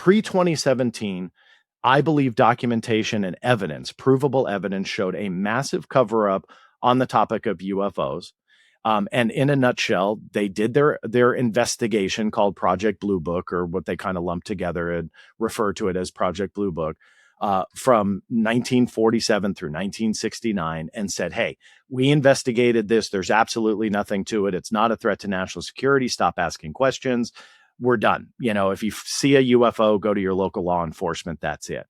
Pre-2017, I believe documentation and evidence, provable evidence, showed a massive cover-up on the topic of UFOs. And in a nutshell, they did their investigation called Project Blue Book, or what they kind of lumped together and refer to it as Project Blue Book, from 1947 through 1969, and said, hey, we investigated this. There's absolutely nothing to it. It's not a threat to national security. Stop asking questions. We're done. If you see a UFO, go to your local law enforcement. That's it.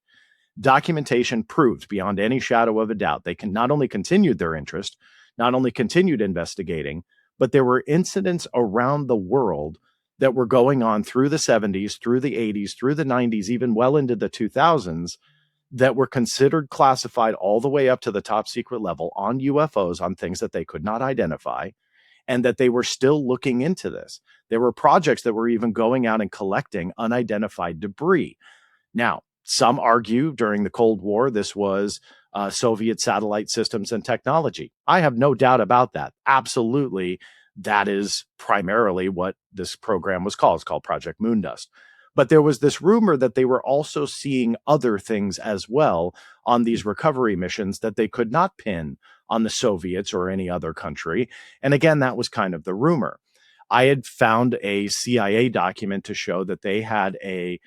Documentation proved beyond any shadow of a doubt they can not only continued their interest, not only continued investigating, but there were incidents around the world that were going on through the 70s, through the 80s, through the 90s, even well into the 2000s, that were considered classified all the way up to the top secret level on UFOs, on things that they could not identify, and that they were still looking into this. There were projects that were even going out and collecting unidentified debris. Now, some argue during the Cold War, this was Soviet satellite systems and technology. I have no doubt about that. Absolutely, that is primarily what this program was called. It's called Project Moondust. But there was this rumor that they were also seeing other things as well on these recovery missions that they could not pin on the Soviets or any other country. And again, that was kind of the rumor. I had found a CIA document to show that they had a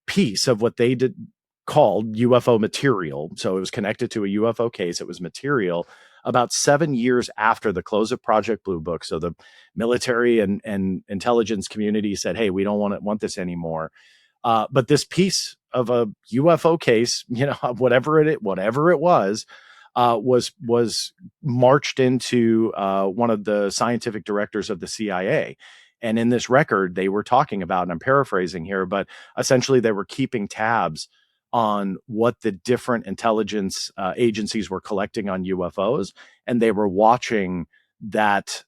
piece of what they did called UFO material. So it was connected to a UFO case. It was material about 7 years after the close of Project Blue Book. So the military and intelligence community said, hey, we don't want this anymore. But this piece of a UFO case, whatever it was marched into one of the scientific directors of the CIA. And in this record, they were talking about, and I'm paraphrasing here, but essentially they were keeping tabs on what the different intelligence agencies were collecting on UFOs, and they were watching that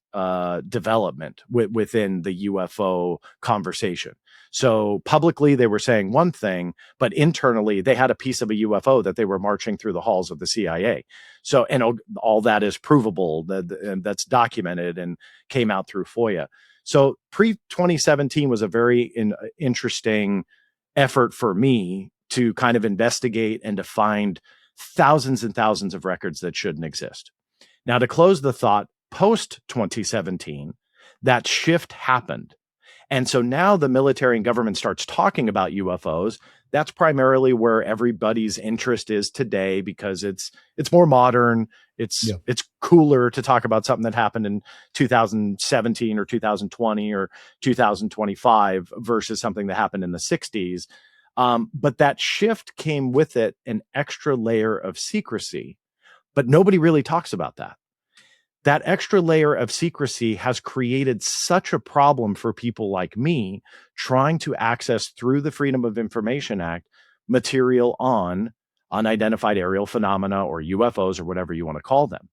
development within the UFO conversation. So publicly they were saying one thing, but internally they had a piece of a UFO that they were marching through the halls of the CIA. So, and all that is provable, that's documented and came out through FOIA. So pre-2017 was a very interesting effort for me to kind of investigate and to find thousands and thousands of records that shouldn't exist. Now, to close the thought, post-2017, that shift happened. And so now the military and government starts talking about UFOs. That's primarily where everybody's interest is today, because it's more modern. It's cooler to talk about something that happened in 2017 or 2020 or 2025 versus something that happened in the 60s. But that shift came with it an extra layer of secrecy, but nobody really talks about that. That extra layer of secrecy has created such a problem for people like me trying to access through the Freedom of Information Act material on unidentified aerial phenomena or UFOs or whatever you want to call them.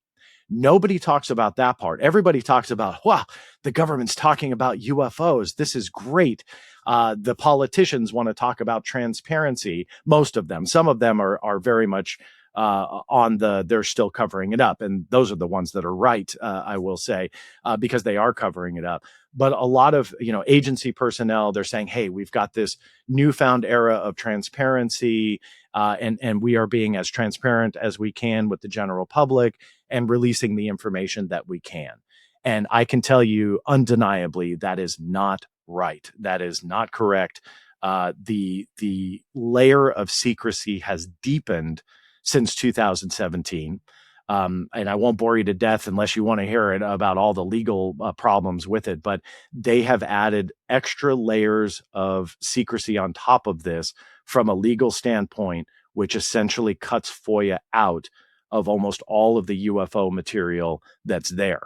Nobody talks about that part. Everybody talks about, wow, the government's talking about UFOs. This is great. The politicians want to talk about transparency. Most of them. Some of them are very much they're still covering it up. And those are the ones that are right, I will say, because they are covering it up. But a lot of, agency personnel, they're saying, hey, we've got this newfound era of transparency, and we are being as transparent as we can with the general public and releasing the information that we can. And I can tell you undeniably that is not right. That is not correct. The layer of secrecy has deepened since 2017. And I won't bore you to death unless you want to hear it about all the legal problems with it, but they have added extra layers of secrecy on top of this from a legal standpoint, which essentially cuts FOIA out of almost all of the UFO material that's there.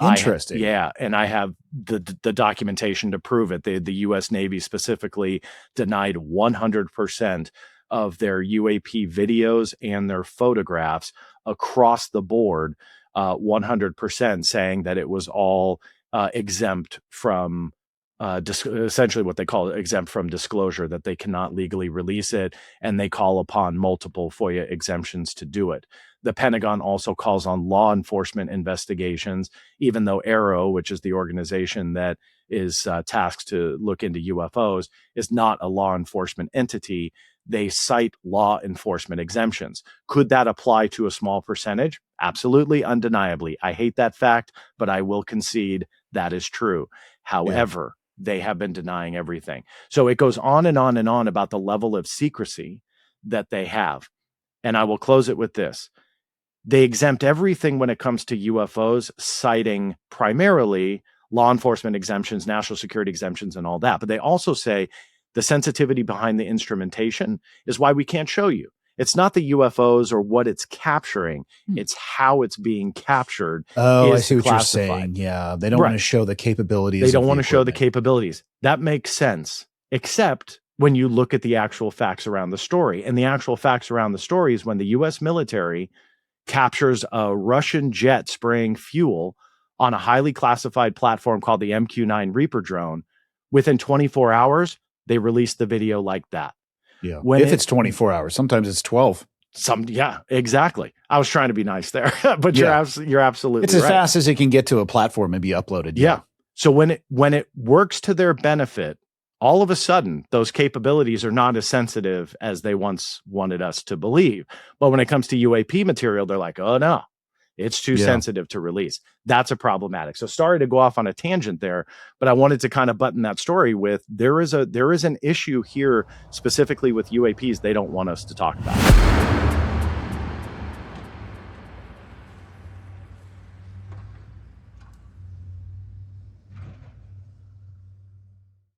Interesting. And I have the documentation to prove it. The U.S. Navy specifically denied 100% of their UAP videos and their photographs across the board, 100%, saying that it was all exempt from essentially what they call exempt from disclosure, that they cannot legally release it, and they call upon multiple FOIA exemptions to do it. The Pentagon also calls on law enforcement investigations, even though AARO, which is the organization that is tasked to look into UFOs, is not a law enforcement entity. They cite law enforcement exemptions. Could that apply to a small percentage? Absolutely, undeniably. I hate that fact, but I will concede that is true. However, they have been denying everything. So it goes on and on and on about the level of secrecy that they have. And I will close it with this. They exempt everything when it comes to UFOs, citing primarily law enforcement exemptions, national security exemptions, and all that. But they also say the sensitivity behind the instrumentation is why we can't show you. It's not the UFOs or what it's capturing. It's how it's being captured. Oh, I see what you're saying. Yeah. They don't want to show the capabilities. They don't want to show the capabilities. That makes sense, except when you look at the actual facts around the story. And the actual facts around the story is when the U.S. military captures a Russian jet spraying fuel on a highly classified platform called the MQ-9 Reaper drone, within 24 hours, they released the video like that. Yeah. If it's 24 hours, sometimes it's 12. Yeah, exactly. I was trying to be nice there, but you're absolutely it's as fast as it can get to a platform and be uploaded. Yeah. So when it works to their benefit, all of a sudden those capabilities are not as sensitive as they once wanted us to believe. But when it comes to UAP material, they're like, oh no, it's too sensitive to release. That's a problematic. So sorry to go off on a tangent there, but I wanted to kind of button that story with there is an issue here specifically with UAPs they don't want us to talk about.